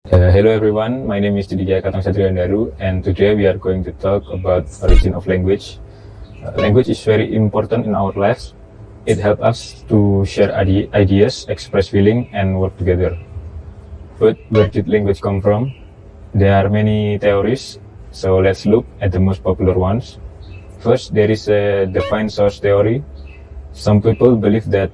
Hello everyone, my name is Didija Katang Satriandaru, and today we are going to talk about origin of language. Language is very important in our lives. It helps us to share ideas, express feeling, and work together. But where did language come from? There are many theories, so let's look at the most popular ones. First, there is a defined source theory. Some people believe that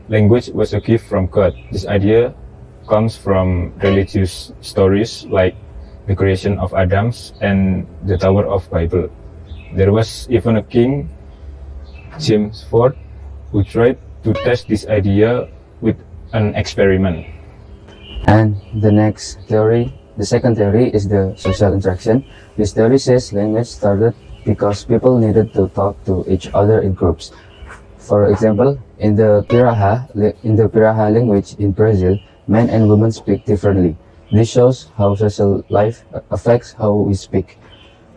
language was a gift from God. This idea comes from religious stories like the creation of Adams and the Tower of Babel. There was even a king, James IV, who tried to test this idea with an experiment. And the second theory is the social interaction. This theory says language started because people needed to talk to each other in groups. For example, in the Piraha language in Brazil, men and women speak differently. This shows how social life affects how we speak.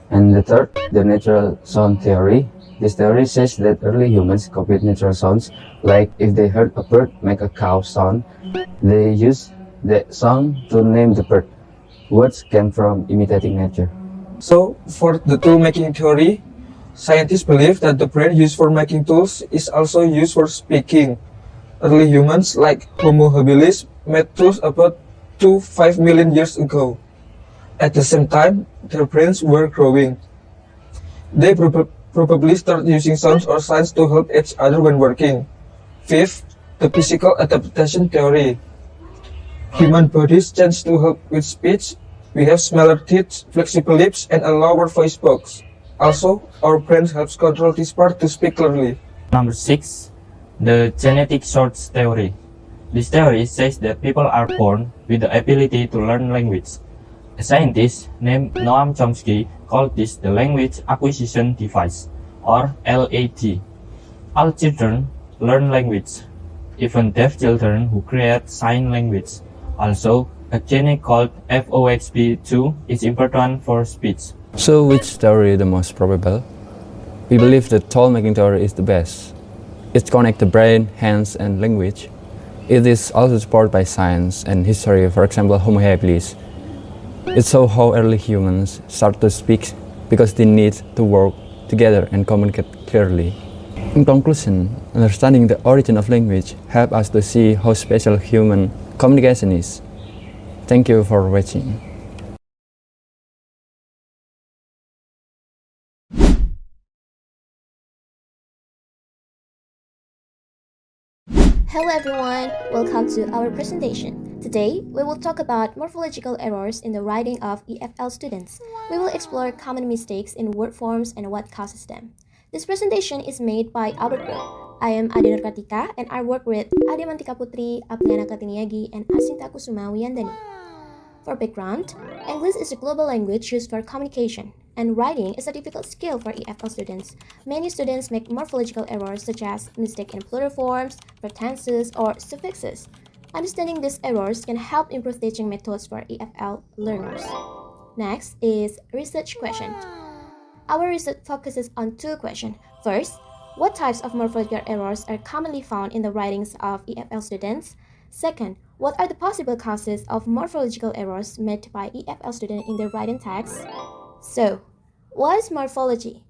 And the third, the natural sound theory. This theory says that early humans copied natural sounds, like if they heard a bird make a cow sound, they used the sound to name the bird. Words came from imitating nature. So, for the tool-making theory, scientists believe that the brain used for making tools is also used for speaking. Early humans, like Homo habilis, made tools about 5 million years ago. At the same time, their brains were growing. They probably started using sounds or signs to help each other when working. Fifth, the physical adaptation theory. Human bodies change to help with speech. We have smaller teeth, flexible lips, and a lower voice box. Also, our brains helps control this part to speak clearly. Number 6. The genetic source theory. This theory says that people are born with the ability to learn language. A scientist named Noam Chomsky called this the language acquisition device, or LAD. All children learn language, even deaf children who create sign language. Also, a gene called FOXP2 is important for speech. So which theory is the most probable? We believe the tool-making theory is the best. It connects the brain, hands, and language. It is also supported by science and history, for example, Homo habilis. It shows how early humans start to speak because they need to work together and communicate clearly. In conclusion, understanding the origin of language helps us to see how special human communication is. Thank you for watching. Hello everyone, welcome to our presentation. Today, we will talk about morphological errors in the writing of EFL students. We will explore common mistakes in word forms and what causes them. This presentation is made by our group. I am Ade Nurkatika and I work with Ade Mantika Putri, Apliana Katiniagi, and Asinta Kusuma Wiyandani. For background, English is a global language used for communication, and writing is a difficult skill for EFL students. Many students make morphological errors such as mistake in plural forms, pretenses, or suffixes. Understanding these errors can help improve teaching methods for EFL learners. Next is research question. Our research focuses on two questions. First, what types of morphological errors are commonly found in the writings of EFL students? Second, what are the possible causes of morphological errors made by EFL students in their writing text? So, what is morphology?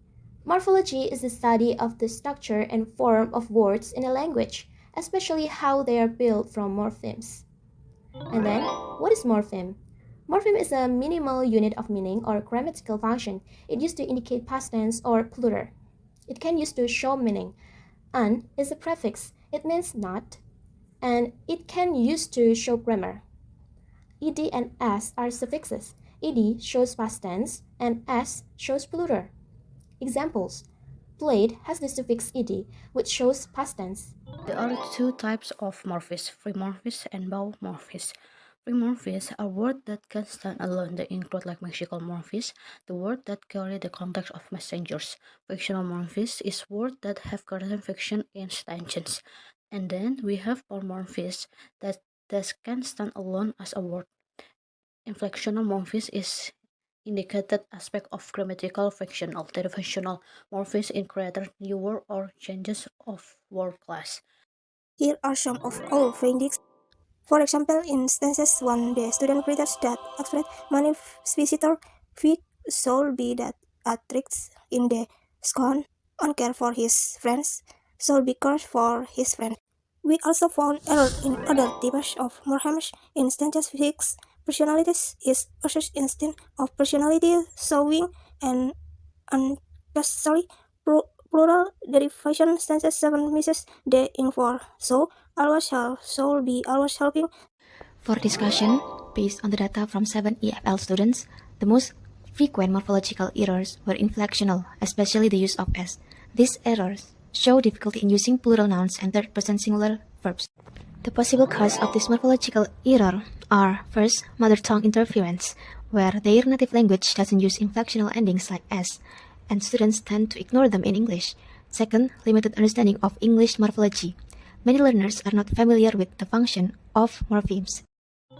Morphology is the study of the structure and form of words in a language, especially how they are built from morphemes. And then, what is morpheme? Morpheme is a minimal unit of meaning or grammatical function. It used to indicate past tense or plural. It can use to show meaning. An is a prefix. It means not. And it can use to show grammar. Ed and s are suffixes. Ed shows past tense and s shows plural. Examples: played has the suffix ed, which shows past tense. There are two types of morphemes, free morphemes and bound morphemes. Free morphemes are words that can stand alone. They include like lexical morphemes, the words that carry the context of messengers. Fictional morphemes is words that have current fiction in tensions. And then we have polymorphisms that can stand alone as a word. Inflectional morphism is indicated aspect of grammatical fiction. Alternational morphisms in creator new word or changes of word class. Here are some of our findings. For example, instances when the student greeted that explain many visitor week should be that tricks in the scone on care for his friends should be cared for his friends. We also found error in other types of morphemes. Instances fixed personalities is versus instinct of personality showing and unnecessary plural derivation stances 7 misses the ing for so always should be always helping. For discussion, based on the data from 7 EFL students, the most frequent morphological errors were inflectional, especially the use of s. These errors show difficulty in using plural nouns and third-person singular verbs. The possible cause of this morphological error are, first, mother tongue interference, where their native language doesn't use inflectional endings like s, and students tend to ignore them in English. Second, limited understanding of English morphology. Many learners are not familiar with the function of morphemes.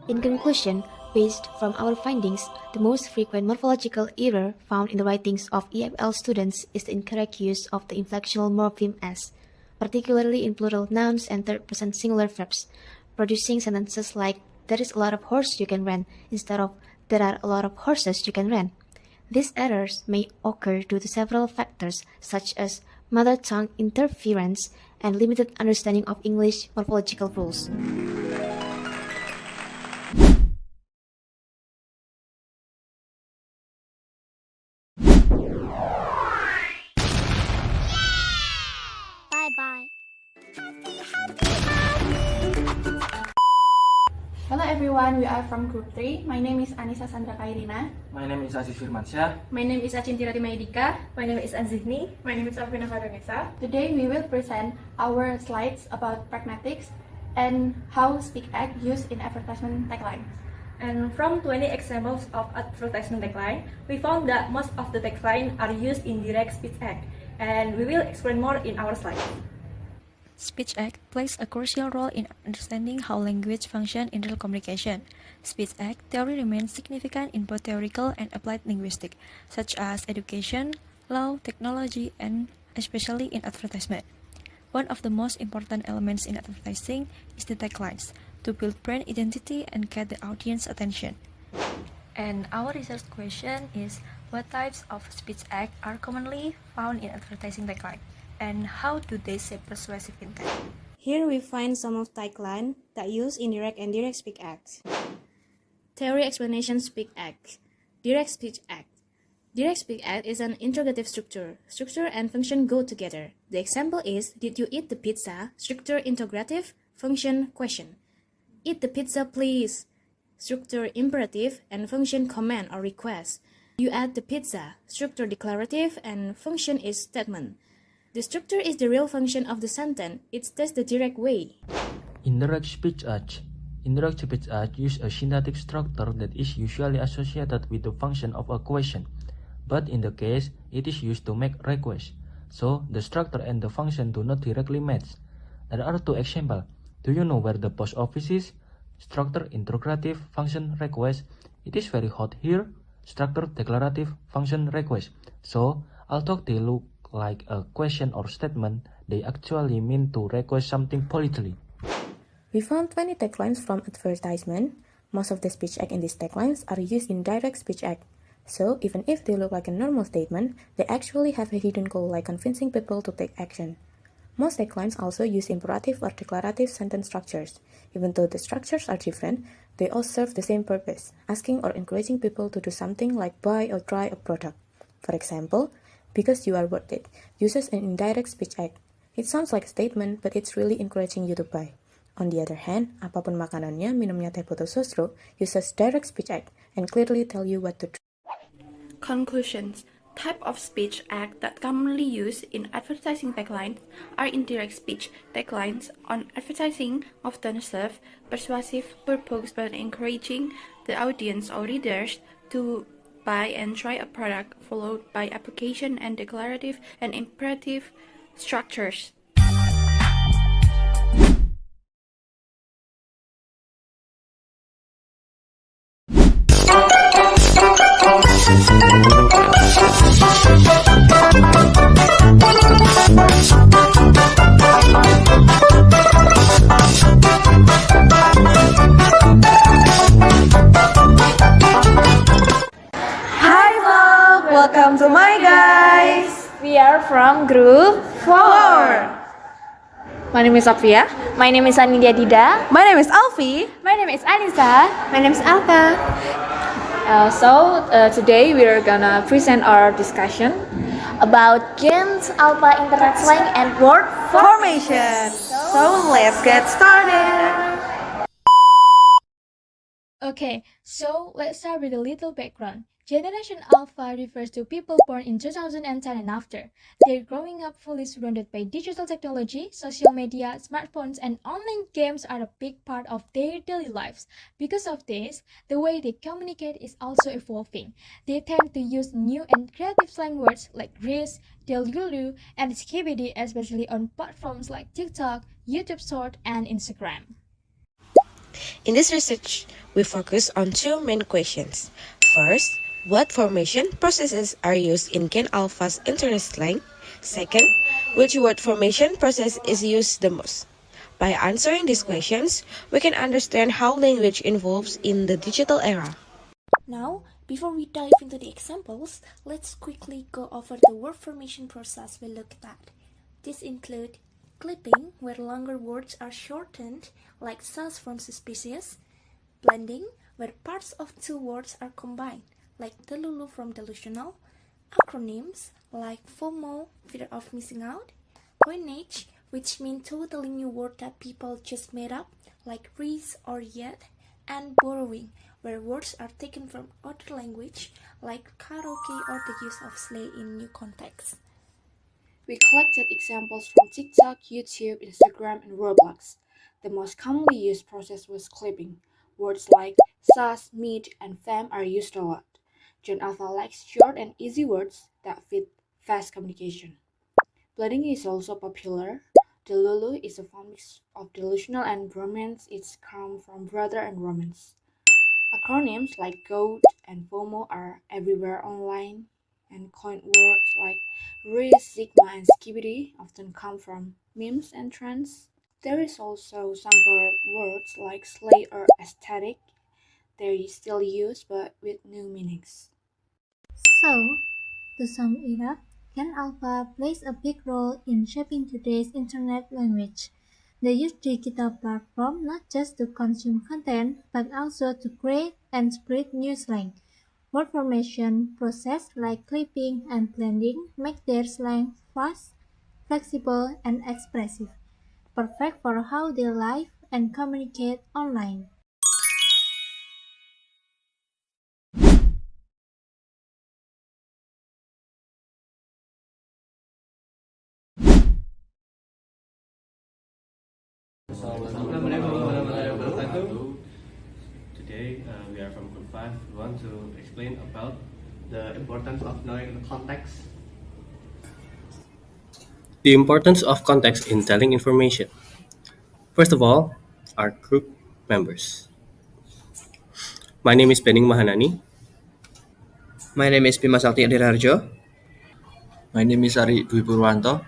In conclusion, based from our findings, the most frequent morphological error found in the writings of EFL students is the incorrect use of the inflectional morpheme s, particularly in plural nouns and third-person singular verbs, producing sentences like "there is a lot of horse you can rent" instead of "there are a lot of horses you can rent." These errors may occur due to several factors such as mother tongue interference and limited understanding of English morphological rules. Bye. Hello everyone, we are from group 3. My name is Anissa Sandra Kairina. My name is Aziz Firmansyah. My name is Acintira Timaidika. My name is Azihni. My name is Alvina Karonesa. Today we will present our slides about pragmatics and how speak act used in advertisement tagline. And from 20 examples of advertisement tagline, we found that most of the tagline are used in direct speech act, and we will explain more in our slide. Speech act plays a crucial role in understanding how language functions in real communication. Speech act theory remains significant in both theoretical and applied linguistics, such as education, law, technology, and especially in advertisement. One of the most important elements in advertising is the taglines, to build brand identity and get the audience attention. And our research question is, what types of speech act are commonly found in advertising tagline, and how do they shape persuasive intent? Here we find some of tagline that use indirect and direct speech acts. Theory explanation speech act. Direct speech act. Direct speech act is an interrogative structure. Structure and function go together. The example is, did you eat the pizza? Structure interrogative, function question. Eat the pizza please. Structure imperative and function command or request. You ate the pizza. Structure declarative and function is statement. The structure is the real function of the sentence. It's just the direct way. Indirect speech act. Indirect speech act use a syntactic structure that is usually associated with the function of a question, but in the case it is used to make requests, so the structure and the function do not directly match. There are two examples. Do you know where the post office is? Structure interrogative, function request. It is very hot here. Structure declarative, function request. So although they look like a question or statement, they actually mean to request something politely. We found 20 taglines from advertisement. Most of the speech act in these taglines are used in direct speech act. So even if they look like a normal statement, they actually have a hidden goal like convincing people to take action. Most taglines also use imperative or declarative sentence structures. Even though the structures are different, they all serve the same purpose, asking or encouraging people to do something like buy or try a product. For example, because you are worth it, uses an indirect speech act. It sounds like a statement, but it's really encouraging you to buy. On the other hand, apapun makanannya, minumnya teh putu sosro, uses direct speech act and clearly tell you what to do. Conclusions. Type of speech act that commonly used in advertising taglines are indirect speech. Taglines on advertising often serve persuasive purpose by encouraging the audience or readers to buy and try a product, followed by application and declarative and imperative structures. Group 4. My name is Sophia. My name is Anidia Dida. My name is Alfie. My name is Anissa. My name is Alka. Today we are gonna present our discussion about Gens, Alpha, Internet slang, and word formation. So let's get started. Okay, so let's start with a little background. Generation Alpha refers to people born in 2010 and after. They're growing up fully surrounded by digital technology, social media, smartphones, and online games are a big part of their daily lives. Because of this, the way they communicate is also evolving. They tend to use new and creative slang words like Riz, Delulu, and skibidi, especially on platforms like TikTok, YouTube Short, and Instagram. In this research, we focus on two main questions. First, what formation processes are used in Gen Alpha's internet slang? Second, which word formation process is used the most? By answering these questions, we can understand how language evolves in the digital era. Now, before we dive into the examples, let's quickly go over the word formation process we looked at. These include clipping, where longer words are shortened, like sus from suspicious; blending, where parts of two words are combined, like delulu from delusional; acronyms, like FOMO, fear of missing out; coinage, which mean totally new word that people just made up, like Riz or yet; and borrowing, where words are taken from other language, like karaoke or the use of slay in new contexts. We collected examples from TikTok, YouTube, Instagram, and Roblox. The most commonly used process was clipping. Words like sus, meet, and fam are used a lot. Gen Alpha likes short and easy words that fit fast communication. Blending is also popular. Delulu is a form of delusional, and romance is come from brother and romance. Acronyms like GOAT and FOMO are everywhere online, and coined words like Riz, Sigma, and Skibidi often come from memes and trends. There is also some borrowed words like slay or aesthetic. They're still used but with new meanings. So, to sum it up, Gen Alpha plays a big role in shaping today's internet language. They use digital platforms not just to consume content, but also to create and spread new slang. Word formation process like clipping and blending make their slang fast, flexible, and expressive, perfect for how they live and communicate online. Today we are from Group 5. We want to explain about the importance of knowing the context. The importance of context in telling information. First of all, our group members. My name is Bening Mahanani. My name is Bima Sakti Adirharjo. My name is Ari Dwi Purwanto.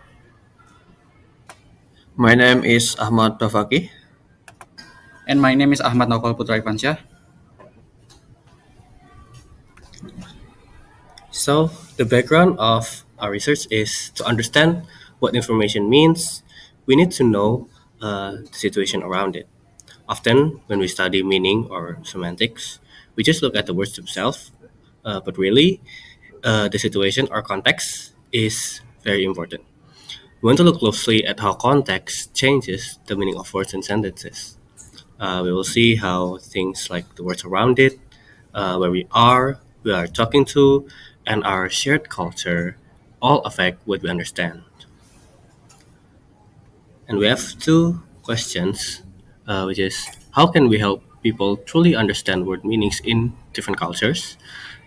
My name is Ahmad Bafaki. And my name is Ahmad Naufal Putra Irfansyah. So, the background of our research is to understand what information means. We need to know the situation around it. Often, when we study meaning or semantics, we just look at the words themselves, but really, the situation or context is very important. We want to look closely at how context changes the meaning of words and sentences. We will see how things like the words around it, where we are talking to, and our shared culture all affect what we understand. And we have two questions, which is how can we help people truly understand word meanings in different cultures?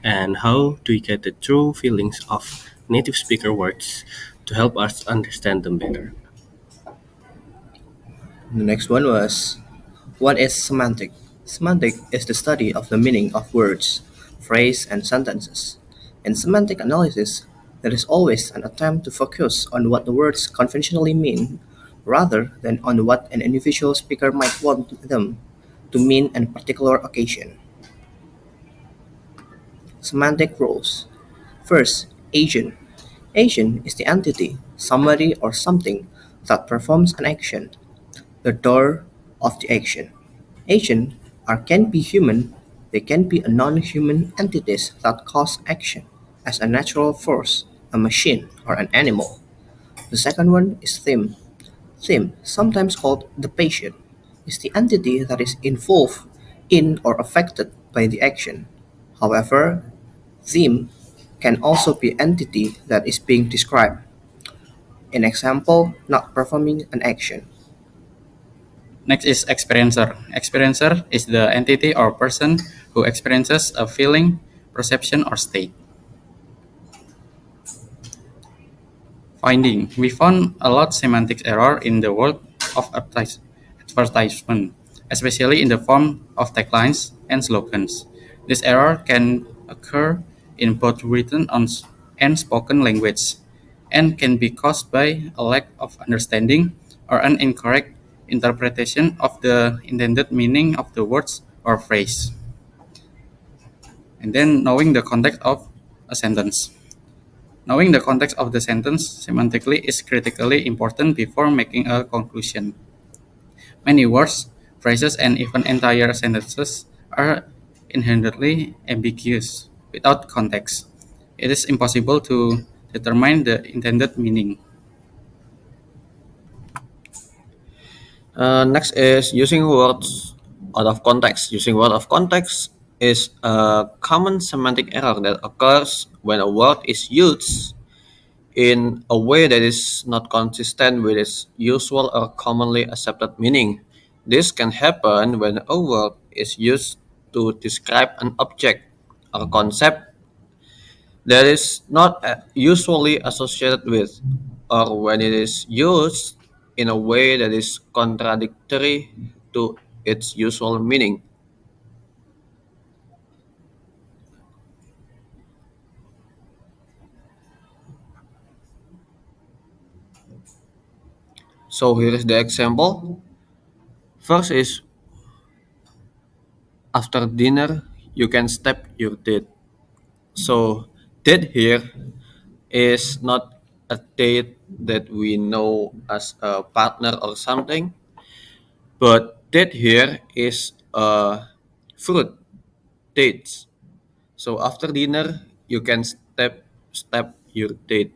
And how do we get the true feelings of native speaker words to help us understand them better? The next one was, what is semantic? Semantic is the study of the meaning of words, phrase, and sentences. In semantic analysis, there is always an attempt to focus on what the words conventionally mean rather than on what an individual speaker might want them to mean in a particular occasion. Semantic roles. First, agent. Agent is the entity somebody or something that performs an action, the door of the action. Agents can be human, they can be a non-human entities that cause action, as a natural force, a machine, or an animal. The second one is theme. Theme, sometimes called the patient, is the entity that is involved in or affected by the action. However, theme can also be entity that is being described. An example, not performing an action. Next is experiencer. Experiencer is the entity or person who experiences a feeling, perception, or state. Finding. We found a lot semantic error in the world of advertisement, especially in the form of taglines and slogans. This error can occur in both written and spoken language, and can be caused by a lack of understanding or an incorrect interpretation of the intended meaning of the words or phrase. And then knowing the context of a sentence. Knowing the context of the sentence semantically is critically important before making a conclusion. Many words, phrases, and even entire sentences are inherently ambiguous without context. It is impossible to determine the intended meaning. Next is using words out of context. Using word of context is a common semantic error that occurs when a word is used in a way that is not consistent with its usual or commonly accepted meaning. This can happen when a word is used to describe an object or concept that is not usually associated with, or when it is used in a way that is contradictory to its usual meaning. So here is the example. First is after dinner you can step your date. So date here is not a date that we know as a partner or something, but date here is a fruit, dates. So after dinner you can step your date.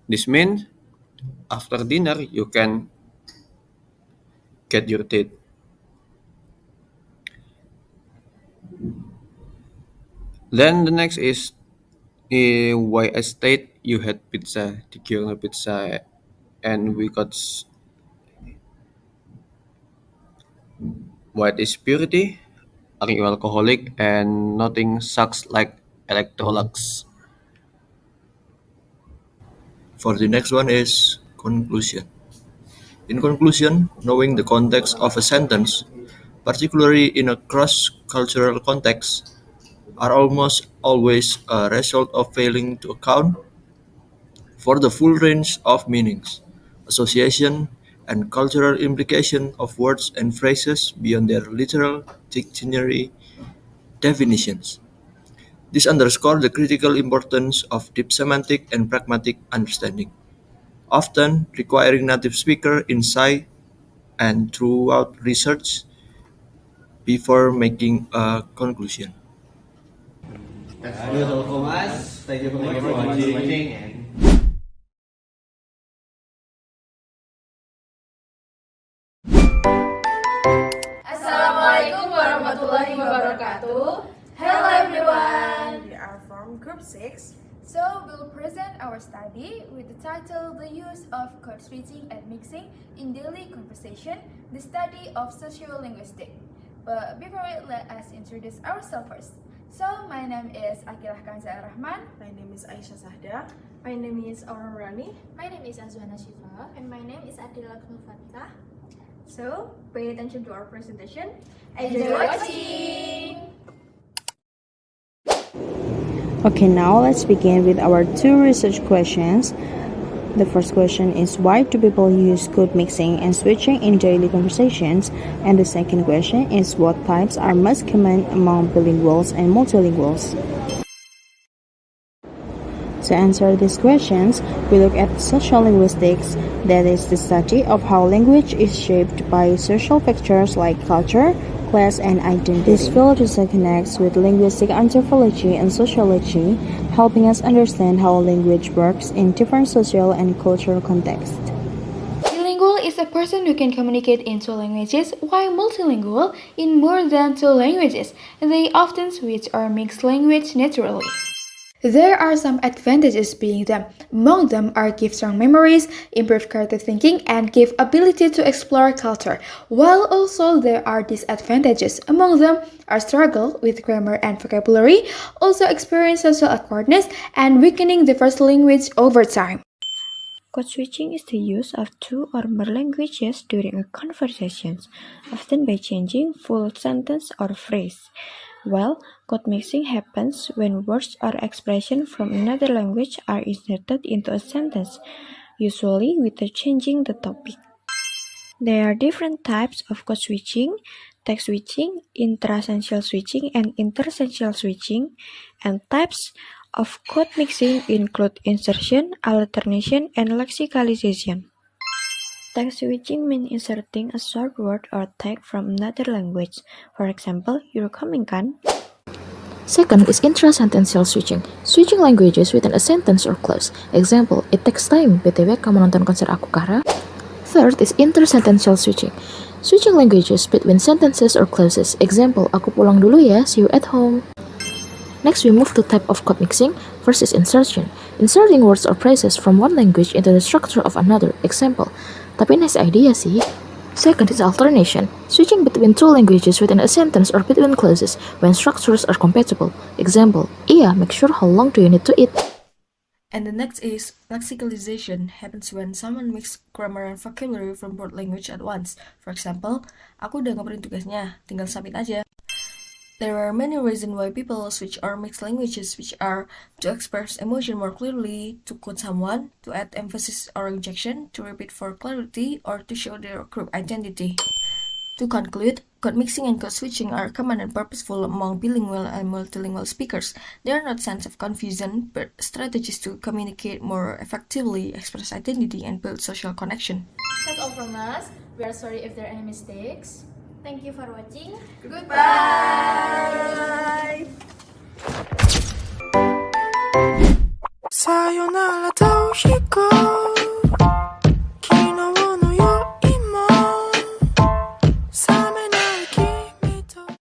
This means after dinner you can get your date. Then the next is why I state you had pizza, the pizza, and we got what is purity? Are you alcoholic? And nothing sucks like Electrolux. For the next one is conclusion. In conclusion, knowing the context of a sentence, particularly in a cross-cultural context, are almost always a result of failing to account for the full range of meanings, association, and cultural implication of words and phrases beyond their literal dictionary definitions. This underscores the critical importance of deep semantic and pragmatic understanding, often requiring native speaker insight and throughout research before making a conclusion. That's all from us. Thank you very much for watching. Assalamualaikum warahmatullahi wabarakatuh. Hello everyone. We are from Group 6. So we'll present our study with the title The Use of Code Switching and Mixing in Daily Conversation, the Study of Sociolinguistics. But before it, let us introduce ourselves first. So my name is Akilah Kanza Rahman. My name is Aisyah Sahda. My name is Aurora Rani. My name is Azwana Shifa. And my name is Adila Knufatah. So pay attention to our presentation. Enjoy watching! Okay, now let's begin with our two research questions. The first question is why do people use code mixing and switching in daily conversations? And the second question is what types are most common among bilinguals and multilinguals? To answer these questions, we look at social linguistics, that is the study of how language is shaped by social factors like culture, class, and identity. This field also connects with linguistic anthropology and sociology, helping us understand how language works in different social and cultural contexts. Bilingual is a person who can communicate in two languages, while multilingual in more than two languages. They often switch or mix language naturally. There are some advantages being them. Among them are give strong memories, improve creative thinking, and give ability to explore culture. While also there are disadvantages. Among them are struggle with grammar and vocabulary, also experience social awkwardness, and weakening the first language over time. Code switching is the use of two or more languages during a conversation, often by changing full sentence or phrase. While code mixing happens when words or expressions from another language are inserted into a sentence, usually without changing the topic. There are different types of code switching: text switching, intrasential switching, and intersential switching, and types of code mixing include insertion, alternation, and lexicalization. Text switching means inserting a short word or tag from another language. For example, "You're coming, kan?" Second is intrasentential switching, switching languages within a sentence or clause. Example, "It takes time, BTW kamu nonton konser aku Kara." Third is intersentential switching, switching languages between sentences or clauses. Example, "Aku pulang dulu ya, see you at home." Next, we move to type of code mixing. First is insertion, inserting words or phrases from one language into the structure of another. Example, "Tapi nice idea sih." Second is alternation, switching between two languages within a sentence or between clauses when structures are compatible. Example, "Iya, make sure how long do you need to eat." And the next is lexicalization, happens when someone mix grammar and vocabulary from both language at once. For example, "Aku udah ngeprint tugasnya, tinggal submit aja." There are many reasons why people switch or mix languages, which are to express emotion more clearly, to quote someone, to add emphasis or injection, to repeat for clarity, or to show their group identity. To conclude, code mixing and code switching are common and purposeful among bilingual and multilingual speakers. They are not signs of confusion, but strategies to communicate more effectively, express identity, and build social connection. That's all from us. We are sorry if there are any mistakes. Thank you for watching. Goodbye. Sayonara, Toshiko.